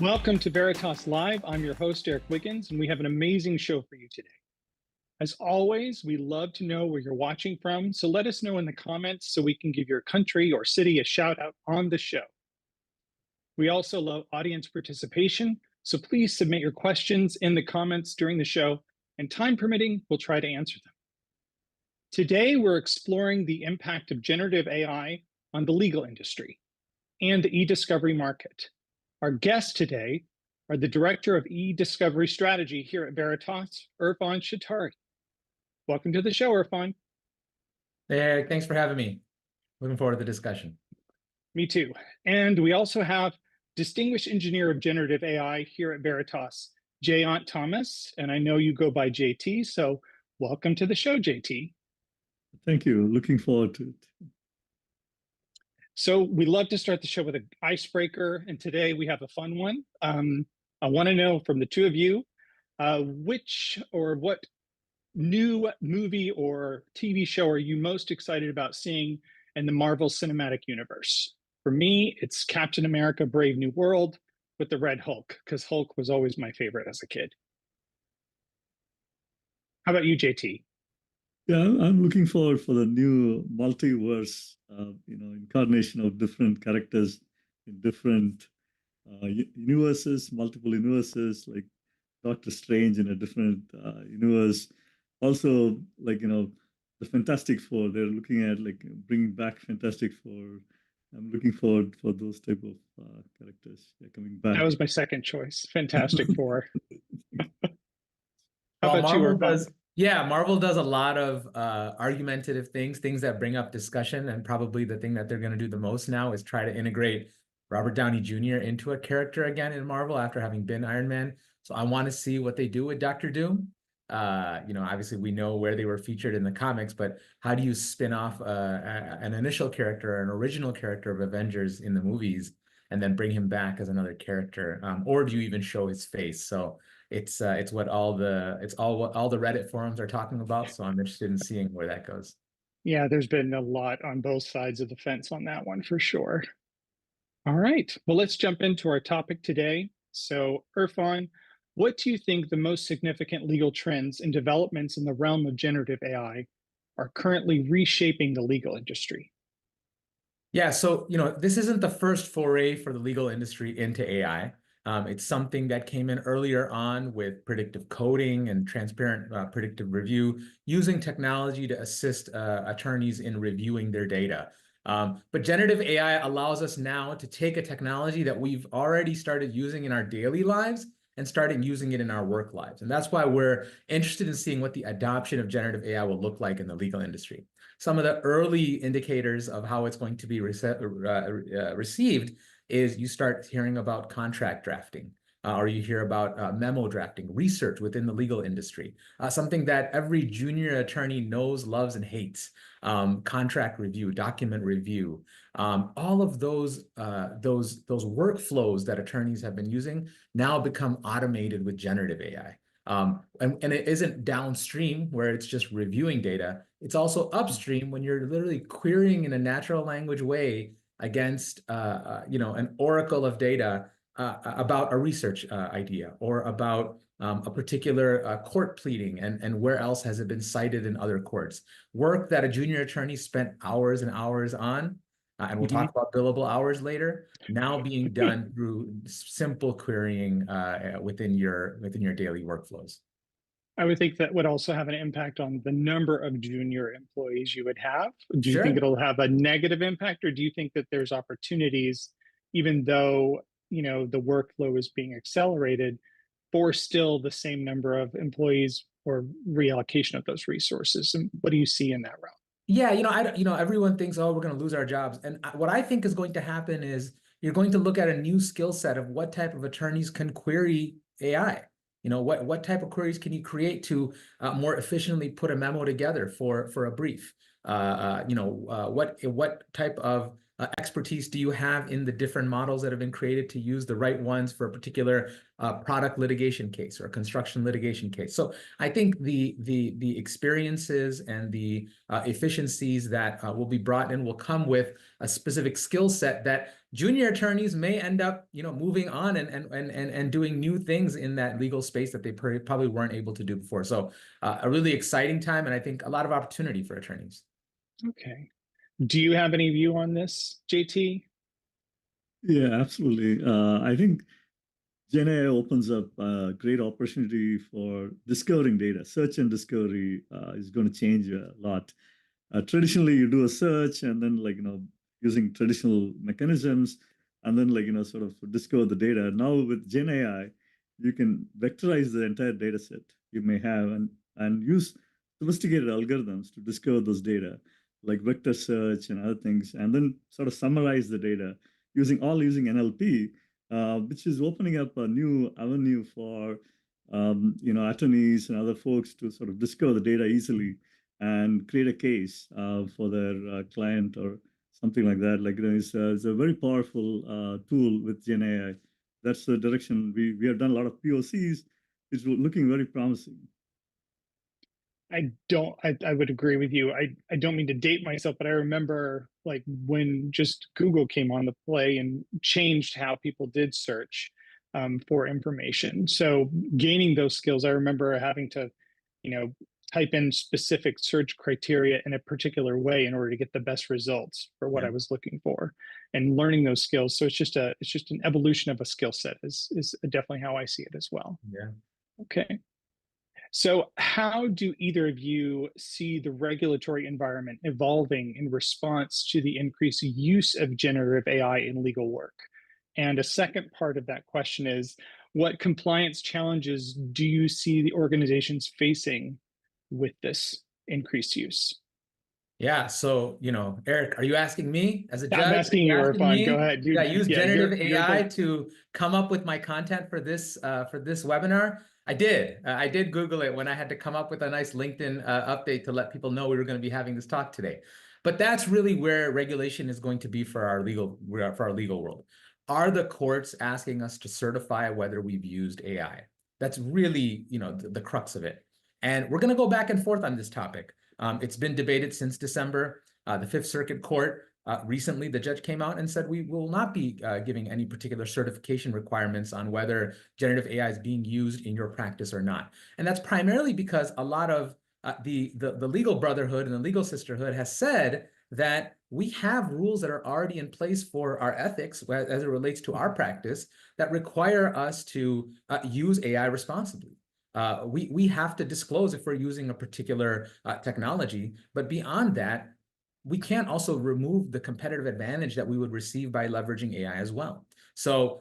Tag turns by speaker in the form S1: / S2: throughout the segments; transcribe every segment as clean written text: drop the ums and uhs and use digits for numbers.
S1: Welcome to Veritas Live. I'm your host, Eric Wiggins, and we have an amazing show for you today. As always, we love to know where you're watching from, so let us know in the comments so we can give your country or city a shout out on the show. We also love audience participation, so please submit your questions in the comments during the show, and time permitting, we'll try to answer them. Today, we're exploring the impact of generative AI on the legal industry and the eDiscovery market. Our guests today are the Director of eDiscovery Strategy here at Veritas, Irfan Shuttari. Welcome to the show, Irfan.
S2: Hey, Eric, thanks for having me. Looking forward to the discussion.
S1: Me too. And we also have Distinguished Engineer of Generative AI here at Veritas, Jayant Thomas. And I know you go by JT, so welcome to the show, JT.
S3: Thank you. Looking forward to it.
S1: So we love to start the show with an icebreaker, and today we have a fun one. I want to know from the two of you, which or what new movie or TV show are you most excited about seeing in the Marvel Cinematic Universe? For me, it's Captain America: Brave New World with the Red Hulk, because Hulk was always my favorite as a kid. How about you, JT?
S3: Yeah, I'm looking forward for the new multiverse, incarnation of different characters in different universes, multiple universes, like Doctor Strange in a different universe. Also, the Fantastic Four, they're looking at bringing back Fantastic Four. I'm looking forward for those type of characters coming back.
S1: That was my second choice, Fantastic Four. How
S2: Well,
S1: about you, Irfan?
S2: Marvel does a lot of argumentative things that bring up discussion, and probably the thing that they're going to do the most now is try to integrate Robert Downey Jr. into a character again in Marvel after having been Iron Man. So I want to see what they do with Doctor Doom. Obviously we know where they were featured in the comics, but how do you spin off an initial character, an original character of Avengers in the movies, and then bring him back as another character, or do you even show his face? So it's what all the Reddit forums are talking about. So I'm interested in seeing where that goes.
S1: Yeah, there's been a lot on both sides of the fence on that one for sure. All right, well, let's jump into our topic today. So, Irfan, what do you think the most significant legal trends and developments in the realm of generative AI are currently reshaping the legal industry?
S2: Yeah, so this isn't the first foray for the legal industry into AI. It's something that came in earlier on with predictive coding and transparent predictive review, using technology to assist attorneys in reviewing their data. But generative AI allows us now to take a technology that we've already started using in our daily lives and starting using it in our work lives. And that's why we're interested in seeing what the adoption of generative AI will look like in the legal industry. Some of the early indicators of how it's going to be received is you start hearing about contract drafting, or you hear about memo drafting, research within the legal industry, something that every junior attorney knows, loves, and hates. Contract review, document review, all of those workflows that attorneys have been using now become automated with generative AI. And it isn't downstream where it's just reviewing data. It's also upstream when you're literally querying in a natural language way against an oracle of data about a research idea, or about a particular court pleading, and where else has it been cited in other courts. Work that a junior attorney spent hours and hours on, and we'll talk about billable hours later, now being done through simple querying within your daily workflows.
S1: I would think that would also have an impact on the number of junior employees you would have. Do you
S2: Sure.
S1: think it'll have a negative impact, or do you think that there's opportunities, even though the workflow is being accelerated, for still the same number of employees or reallocation of those resources? And what do you see in that realm?
S2: Yeah, everyone thinks, oh, we're going to lose our jobs. And what I think is going to happen is you're going to look at a new skill set of what type of attorneys can query AI. What type of queries can you create to more efficiently put a memo together for a brief? What type of expertise do you have in the different models that have been created to use the right ones for a particular product litigation case or a construction litigation case? So I think the experiences and the efficiencies that will be brought in will come with a specific skill set that junior attorneys may end up, moving on and doing new things in that legal space that they probably weren't able to do before. So a really exciting time, and I think a lot of opportunity for attorneys.
S1: Okay. Do you have any view on this, JT?
S3: Yeah, absolutely. I think GenAI opens up a great opportunity for discovering data. Search and discovery is going to change a lot. Traditionally, you do a search and then using traditional mechanisms, and then sort of discover the data. Now with GenAI, you can vectorize the entire data set you may have and use sophisticated algorithms to discover those data, like vector search and other things, and then sort of summarize the data using NLP, which is opening up a new avenue for attorneys and other folks to sort of discover the data easily and create a case for their client or something like that. It's a very powerful tool with GenAI. That's the direction we have done a lot of POCs. It's looking very promising.
S1: I would agree with you. I don't mean to date myself, but I remember like when just Google came on the play and changed how people did search for information. So gaining those skills, I remember having to, type in specific search criteria in a particular way in order to get the best results for what I was looking for, and learning those skills. So it's just an evolution of a skill set is definitely how I see it as well.
S2: Yeah.
S1: Okay. So how do either of you see the regulatory environment evolving in response to the increased use of generative AI in legal work? And a second part of that question is, what compliance challenges do you see the organizations facing with this increased use?
S2: Yeah. So, Eric, are you asking me as a judge?
S1: I'm asking you, Irfan. Go ahead.
S2: I use generative
S1: you're
S2: AI to come up with my content for this webinar. I did Google it when I had to come up with a nice LinkedIn update to let people know we were going to be having this talk today. But that's really where regulation is going to be for our legal world. Are the courts asking us to certify whether we've used AI? That's really, the crux of it. And we're going to go back and forth on this topic. It's been debated since December. The Fifth Circuit Court recently, the judge came out and said we will not be giving any particular certification requirements on whether generative AI is being used in your practice or not. And that's primarily because a lot of the legal brotherhood and the legal sisterhood has said that we have rules that are already in place for our ethics as it relates to our practice that require us to use AI responsibly. We have to disclose if we're using a particular technology, but beyond that, we can't also remove the competitive advantage that we would receive by leveraging AI as well. So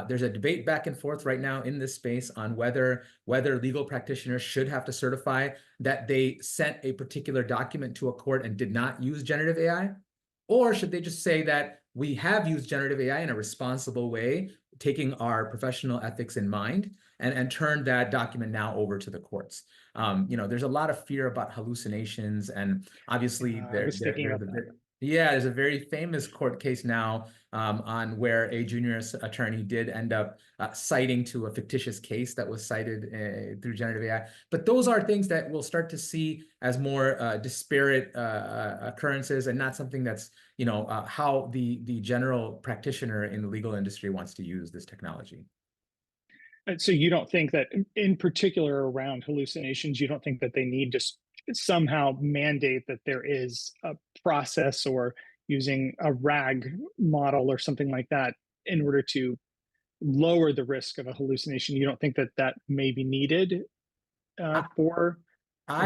S2: there's a debate back and forth right now in this space on whether legal practitioners should have to certify that they sent a particular document to a court and did not use generative AI, or should they just say that we have used generative AI in a responsible way, taking our professional ethics in mind, and turn that document now over to the courts. There's a lot of fear about hallucinations, and obviously there's a very famous court case now on where a junior attorney did end up citing to a fictitious case that was cited through generative AI. But those are things that we'll start to see as more disparate occurrences, and not something that's how the general practitioner in the legal industry wants to use this technology.
S1: So you don't think that, in particular around hallucinations, you don't think that they need to somehow mandate that there is a process or using a RAG model or something like that in order to lower the risk of a hallucination? You don't think that that may be needed in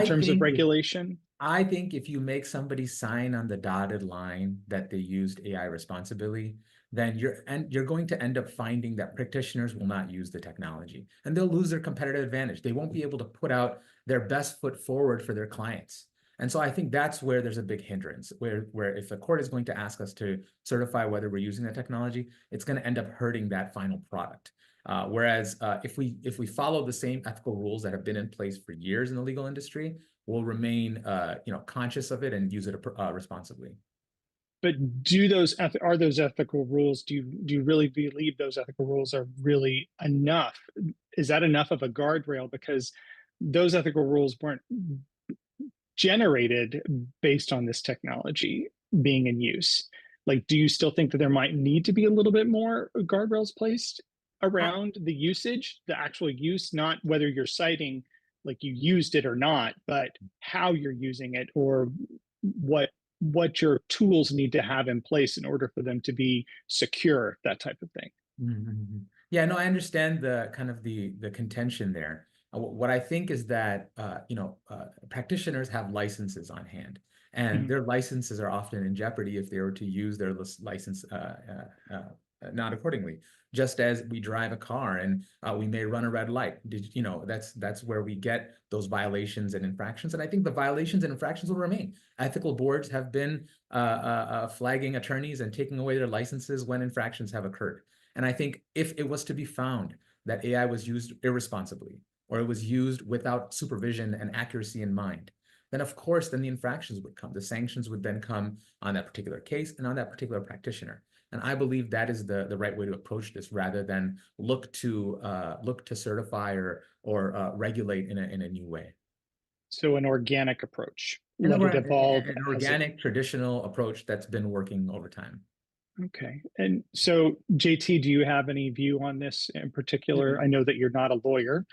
S1: terms of regulation?
S2: I think if you make somebody sign on the dotted line that they used AI responsibly, then you're going to end up finding that practitioners will not use the technology, and they'll lose their competitive advantage. They won't be able to put out their best foot forward for their clients. And so I think that's where there's a big hindrance, where if the court is going to ask us to certify whether we're using the technology, it's going to end up hurting that final product. Whereas if we follow the same ethical rules that have been in place for years in the legal industry, we'll remain conscious of it and use it responsibly.
S1: But are those ethical rules? Do you really believe those ethical rules are really enough? Is that enough of a guardrail? Because those ethical rules weren't generated based on this technology being in use. Like, do you still think that there might need to be a little bit more guardrails placed around the usage, the actual use, not whether you're citing like you used it or not, but how you're using it, or what your tools need to have in place in order for them to be secure, that type of thing.
S2: Mm-hmm. Yeah, no, I understand the kind of the contention there. What I think is that practitioners have licenses on hand, and their licenses are often in jeopardy if they were to use their license not accordingly. Just as we drive a car and we may run a red light, that's where we get those violations and infractions. And I think the violations and infractions will remain. Ethical boards have been flagging attorneys and taking away their licenses when infractions have occurred. And I think if it was to be found that AI was used irresponsibly, or it was used without supervision and accuracy in mind, then of course, then the infractions would come. The sanctions would then come on that particular case and on that particular practitioner. And I believe that is the right way to approach this, rather than look to certify or regulate in a new way.
S1: So an organic approach.
S2: An
S1: Let it evolve.
S2: An organic, traditional approach that's been working over time.
S1: Okay. And so, JT, do you have any view on this in particular? I know that you're not a lawyer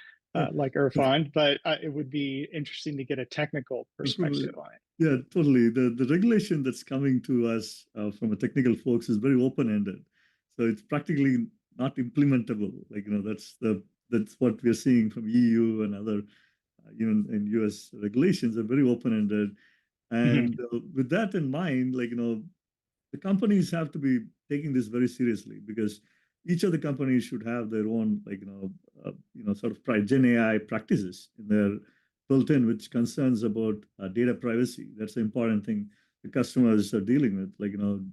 S1: like Irfan, but it would be interesting to get a technical perspective on it.
S3: Yeah, totally. The regulation that's coming to us from a technical folks is very open-ended. So it's practically not implementable. Like, that's what we're seeing from EU and other, even in US regulations are very open-ended. And with that in mind, the companies have to be taking this very seriously, because each of the companies should have their own, sort of GenAI practices in their built-in, which concerns about data privacy. That's the important thing the customers are dealing with.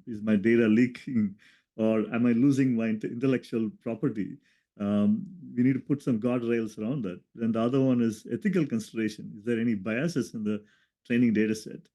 S3: Is my data leaking, or am I losing my intellectual property? We need to put some guardrails around that. Then the other one is ethical consideration. Is there any biases in the training data set?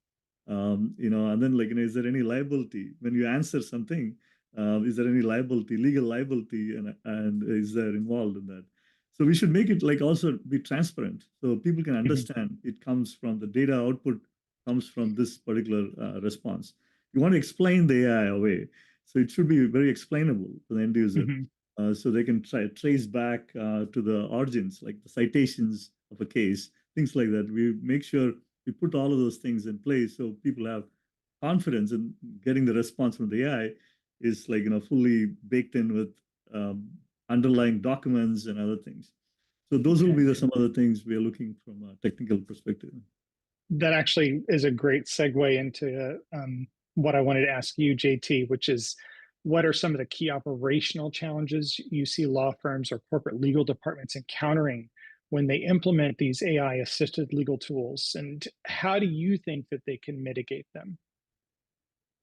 S3: And then is there any liability when you answer something? Is there any liability, legal liability, and is there involved in that? So we should make it also be transparent, so people can understand it comes from the data output comes from this particular response. You want to explain the AI away, so it should be very explainable to the end user, so they can trace back to the origins, like the citations of a case, things like that. We make sure we put all of those things in place so people have confidence in getting the response from the AI is fully baked in with underlying documents and other things. So those will be some of the things we are looking from a technical perspective.
S1: That actually is a great segue into what I wanted to ask you, JT, which is, what are some of the key operational challenges you see law firms or corporate legal departments encountering when they implement these AI-assisted legal tools, and how do you think that they can mitigate them?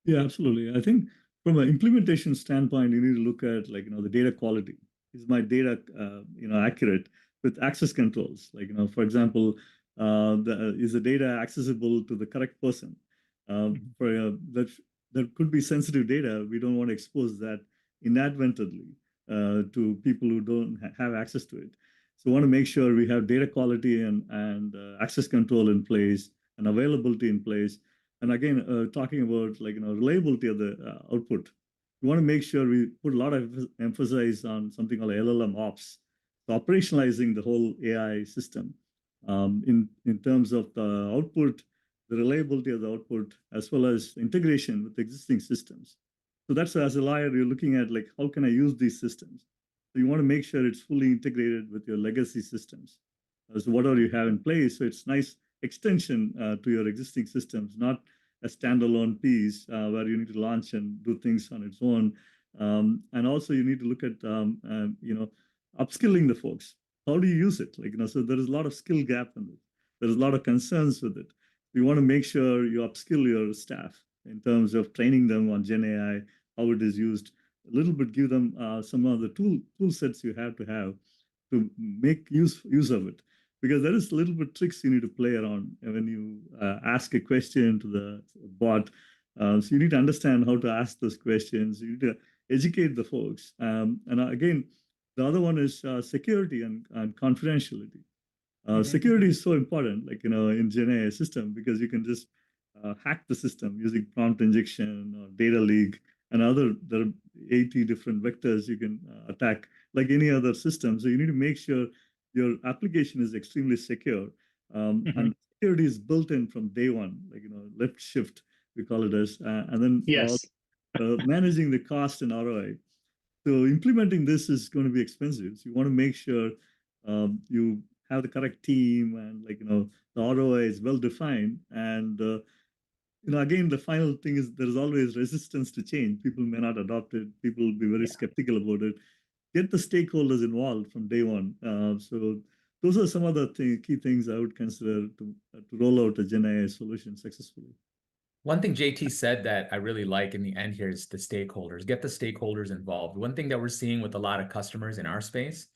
S3: Yeah, absolutely. I think from an implementation standpoint, you need to look at the data quality. Is my data accurate with access controls? For example, is the data accessible to the correct person? That could be sensitive data. We don't want to expose that inadvertently to people who don't have access to it. So we want to make sure we have data quality and access control in place and availability in place. And again, talking about reliability of the output, we want to make sure we put a lot of emphasis on something called LLM ops, so operationalizing the whole AI system in terms of the output, the reliability of the output, as well as integration with existing systems. So that's, as a lawyer, you're looking at how can I use these systems? So you want to make sure it's fully integrated with your legacy systems. So whatever you have in place, so it's nice extension to your existing systems, not a standalone piece where you need to launch and do things on its own. And also you need to look at upskilling the folks. How do you use it? So there is a lot of skill gap in it. There's a lot of concerns with it. You want to make sure you upskill your staff in terms of training them on GenAI, how it is used. A little bit give them some of the tool sets you have to make use of it, because there is a little bit tricks you need to play around when you ask a question to the bot. So you need to understand how to ask those questions. You need to educate the folks. And again, the other one is security and confidentiality. Security is so important, like, in GenAI system, because you can just hack the system using prompt injection or data leak and there are 80 different vectors you can attack like any other system. So you need to make sure your application is extremely secure. And security is built in from day one, like, left shift, we call it as, and then
S1: Yes.
S3: managing the cost and ROI. So implementing this is going to be expensive. So you want to make sure you have the correct team and, like, the ROI is well defined. And again, the final thing is there's always resistance to change. People may not adopt it. People will be very skeptical about it. Get the stakeholders involved from day one. So those are some of the key things I would consider to roll out a GenAI solution successfully.
S2: One thing JT said that I really like in the end here is the stakeholders. Get the stakeholders involved. One thing that we're seeing with a lot of customers in our space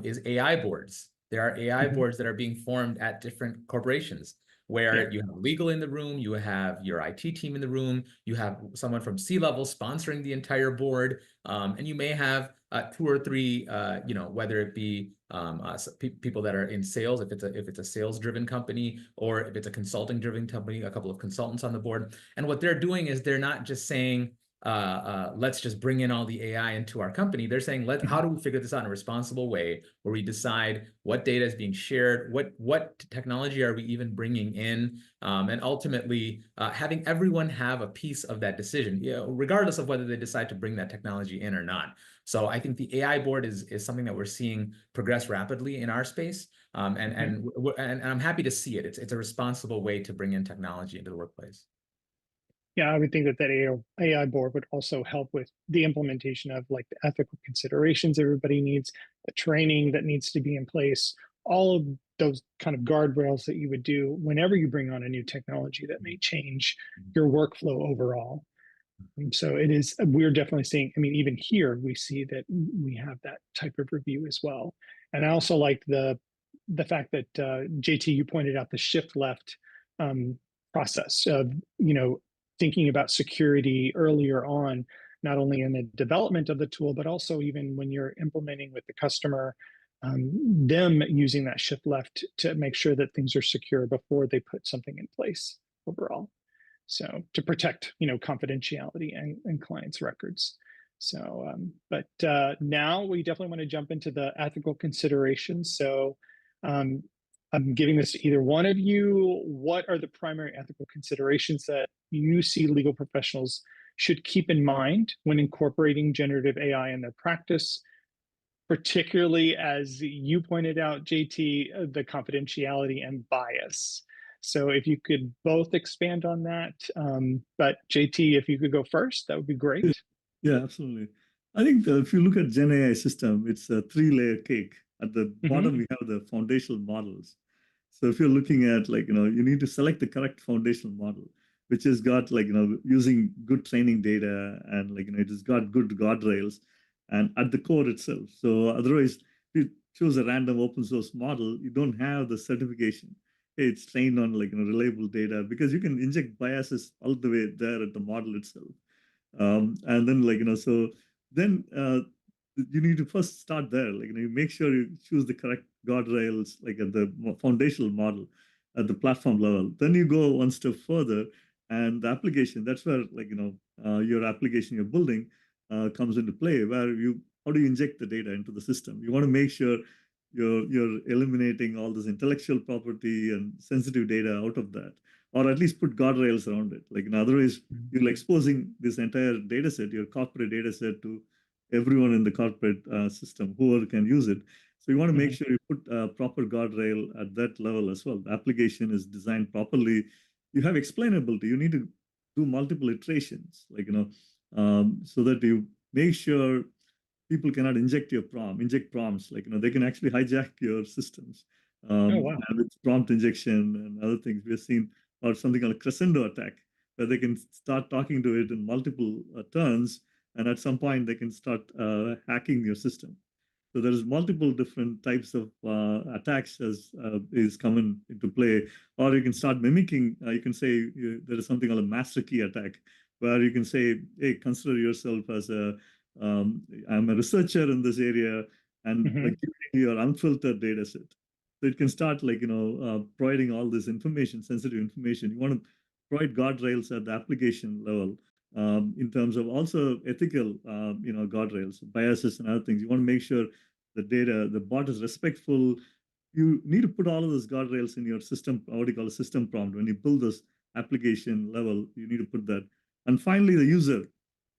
S2: is AI boards. There are AI boards that are being formed at different corporations where you have legal in the room, you have your IT team in the room, you have someone from C-level sponsoring the entire board, and you may have 2 or 3, whether it be people that are in sales, if it's a sales-driven company, or if it's a consulting-driven company, a couple of consultants on the board. And what they're doing is they're not just saying, let's just bring in all the AI into our company. They're saying, how do we figure this out in a responsible way where we decide what data is being shared, what technology are we even bringing in, and ultimately having everyone have a piece of that decision, regardless of whether they decide to bring that technology in or not. So I think the AI board is something that we're seeing progress rapidly in our space, and I'm happy to see it. It's a responsible way to bring in technology into the workplace.
S1: Yeah, I would think that AI board would also help with the implementation of like the ethical considerations everybody needs, the training that needs to be in place, all of those kind of guardrails that you would do whenever you bring on a new technology that may change your workflow overall. And so we're definitely seeing, I mean, even here, we see that we have that type of review as well. And I also like the fact that JT, you pointed out the shift left process of, thinking about security earlier on, not only in the development of the tool, but also even when you're implementing with the customer, them using that shift left to make sure that things are secure before they put something in place overall. So to protect, confidentiality and clients' records. So, but now we definitely want to jump into the ethical considerations. So I'm giving this to either one of you. What are the primary ethical considerations that you see legal professionals should keep in mind when incorporating generative AI in their practice, particularly as you pointed out, JT, the confidentiality and bias? So if you could both expand on that, but JT, if you could go first, that would be great.
S3: Yeah, absolutely. I think if you look at GenAI system, it's a 3-layer cake. At the bottom, we have the foundational models. So if you're looking at, like, you need to select the correct foundational model, which has got, like, using good training data and, like, it has got good guardrails and at the core itself. So otherwise, if you choose a random open source model, you don't have the certification. It's trained on, like, reliable data, because you can inject biases all the way there at the model itself. And then, like, so then you need to first start there. Like, you make sure you choose the correct guardrails, like at the foundational model, at the platform level. Then you go one step further, and the application, that's where, like, your application you're building comes into play, where how do you inject the data into the system? You want to make sure you're eliminating all this intellectual property and sensitive data out of that, or at least put guardrails around it. Like, otherwise, you're exposing this entire data set, your corporate data set, to everyone in the corporate system, whoever can use it. So you want to make sure you put a proper guardrail at that level as well. The application is designed properly. You have explainability. You need to do multiple iterations, like, so that you make sure people cannot inject prompts, like, they can actually hijack your systems with prompt injection and other things. We've seen, or something called a crescendo attack, where they can start talking to it in multiple turns, and at some point they can start hacking your system. So there's multiple different types of attacks as is coming into play. Or you can start mimicking. You can say there is something called a master key attack, where you can say, hey, consider yourself as I'm a researcher in this area, and
S1: Hmm.
S3: like giving your unfiltered data set. So it can start like, providing all this information, sensitive information. You want to provide guardrails at the application level, in terms of also ethical, guardrails, biases, and other things. You want to make sure the bot is respectful. You need to put all of those guardrails in your system, what you call a system prompt. When you build this application level, you need to put that. And finally, the user.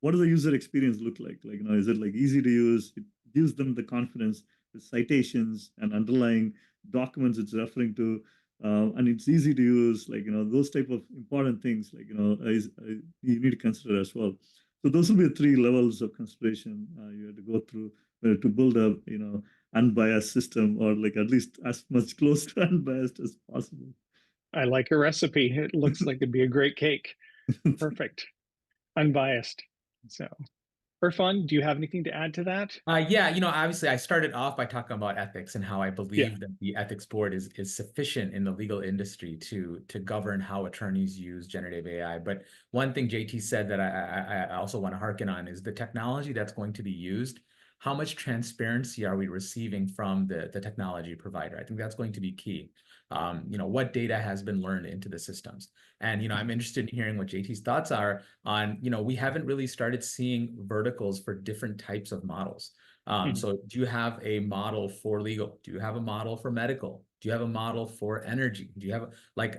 S3: What does the user experience look like? Like, is it like easy to use? It gives them the confidence, the citations and underlying documents it's referring to, and it's easy to use. Like, those type of important things. Like, you need to consider as well. So those will be the three levels of consideration you have to go through to build a unbiased system, or like at least as much close to unbiased as possible.
S1: I like your recipe. It looks like it'd be a great cake. Perfect. Unbiased. So, Irfan, do you have anything to add to that?
S2: Yeah, obviously I started off by talking about ethics and how I
S1: Yeah.
S2: believe that the ethics board is sufficient in the legal industry to govern how attorneys use generative AI. But one thing JT said that I also want to harken on is the technology that's going to be used. How much transparency are we receiving from the technology provider? I think that's going to be key. What data has been learned into the systems. And, I'm interested in hearing what JT's thoughts are on, we haven't really started seeing verticals for different types of models. So do you have a model for legal? Do you have a model for medical? Do you have a model for energy? Do you have,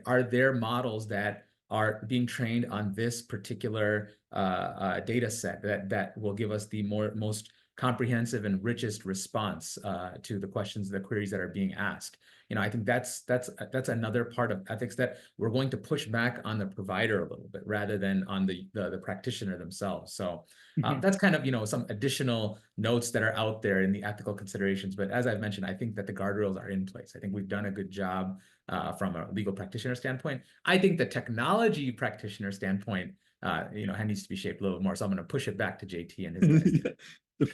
S2: are there models that are being trained on this particular data set that will give us the most comprehensive and richest response to the questions, the queries that are being asked? I think that's another part of ethics that we're going to push back on the provider a little bit rather than on the practitioner themselves. So that's kind of, some additional notes that are out there in the ethical considerations. But as I've mentioned, I think that the guardrails are in place. I think we've done a good job from a legal practitioner standpoint. I think the technology practitioner standpoint, needs to be shaped a little more. So I'm going to push it back to JT and his guys.
S3: Yeah,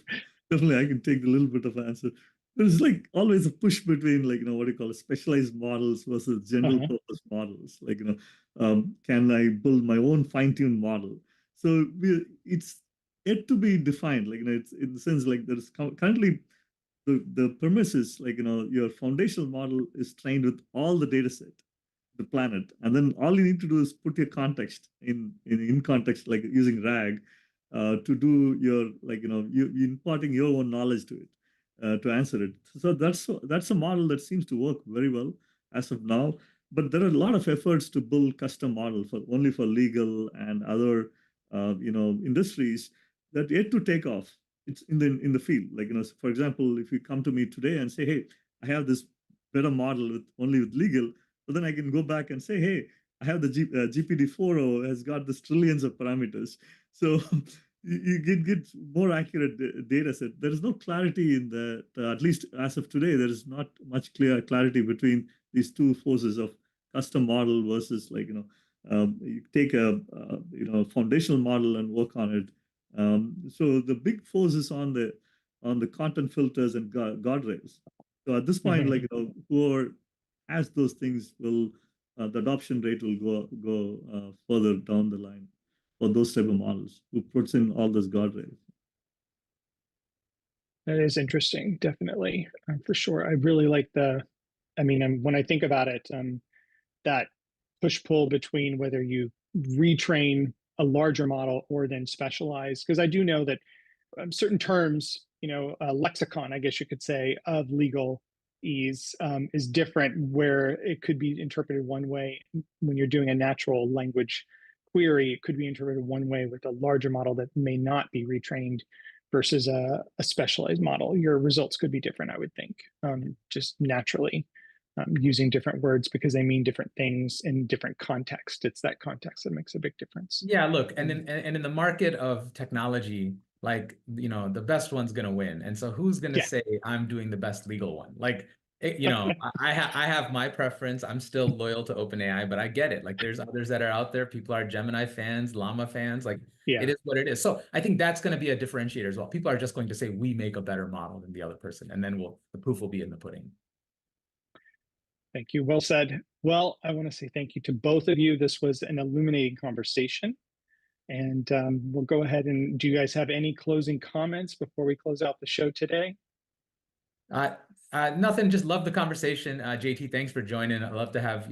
S3: definitely, I can take a little bit of answer. There's like always a push between, like, what do you call it, specialized models versus general purpose models. Like, can I build my own fine-tuned model? So it's yet to be defined. Like, it's in the sense like there's currently the premise is like, your foundational model is trained with all the data set, the planet, and then all you need to do is put your context in context, like using RAG, to do your, like, you imparting your own knowledge to it, to answer it. So that's a model that seems to work very well as of now. But there are a lot of efforts to build custom model only for legal and other industries that yet to take off. It's in the field. Like, for example, if you come to me today and say, hey, I have this better model only with legal, so then I can go back and say, hey, I have the GPT-4o has got this trillions of parameters. So you get more accurate data set. There is no clarity in at least as of today, there is not much clarity between these two forces of custom model versus, like, you take a foundational model and work on it. So the big force is on the content filters and guardrails. So at this point, like, whoever has those things will the adoption rate will go further down the line for those type of models who puts in all those guardrails.
S1: That is interesting, definitely, for sure. I really like when I think about it, that push-pull between whether you retrain a larger model or then specialize, because I do know that certain terms, lexicon, I guess you could say, of legalese is different, where it could be interpreted one way when you're doing a natural language query. It could be interpreted one way with a larger model that may not be retrained versus a specialized model. Your results could be different, I would think, just naturally. Using different words because they mean different things in different context. It's that context that makes a big difference.
S2: Yeah, look, and in the market of technology, like, the best one's going to win. And so who's going to say I'm doing the best legal one? Like, I have my preference. I'm still loyal to OpenAI, but I get it. Like there's others that are out there. People are Gemini fans, Llama fans. Like
S1: Yeah.
S2: it is what it is. So I think that's going to be a differentiator as well. People are just going to say we make a better model than the other person, and then the proof will be in the pudding.
S1: Thank you. Well said. Well, I want to say thank you to both of you. This was an illuminating conversation. And we'll go ahead and do you guys have any closing comments before we close out the show today?
S2: Nothing, just love the conversation. JT, thanks for joining. I love to have,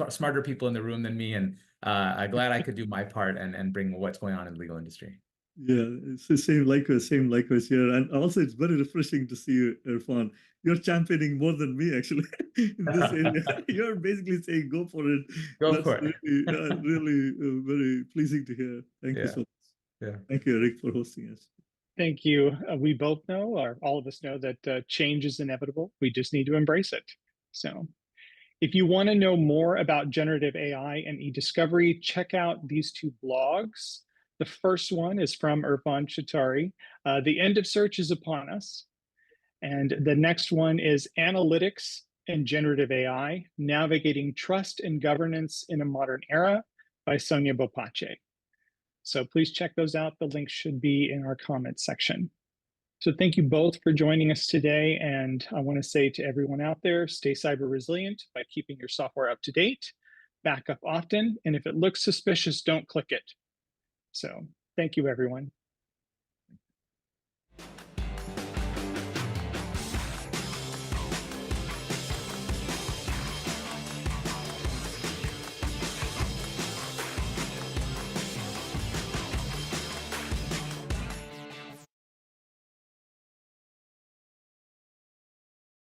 S2: smarter people in the room than me. And I'm glad I could do my part and bring what's going on in the legal industry.
S3: Yeah, it's the same likewise here. And also it's very refreshing to see you, Irfan. You're championing more than me actually in this area. You're basically saying go for it.
S2: Go for it.
S3: Really very pleasing to hear. Thank you so much.
S2: Yeah.
S3: Thank you, Eric, for hosting us.
S1: Thank you. We both know, or all of us know, that change is inevitable. We just need to embrace it. So if you want to know more about generative AI and eDiscovery, check out these two blogs. The first one is from Irfan Shuttari. The end of search is upon us. And the next one is Analytics and Generative AI, Navigating Trust and Governance in a Modern Era by Sonia Bopache. So please check those out. The link should be in our comments section. So thank you both for joining us today. And I want to say to everyone out there, stay cyber resilient by keeping your software up to date, back up often, and if it looks suspicious, don't click it. So thank you, everyone.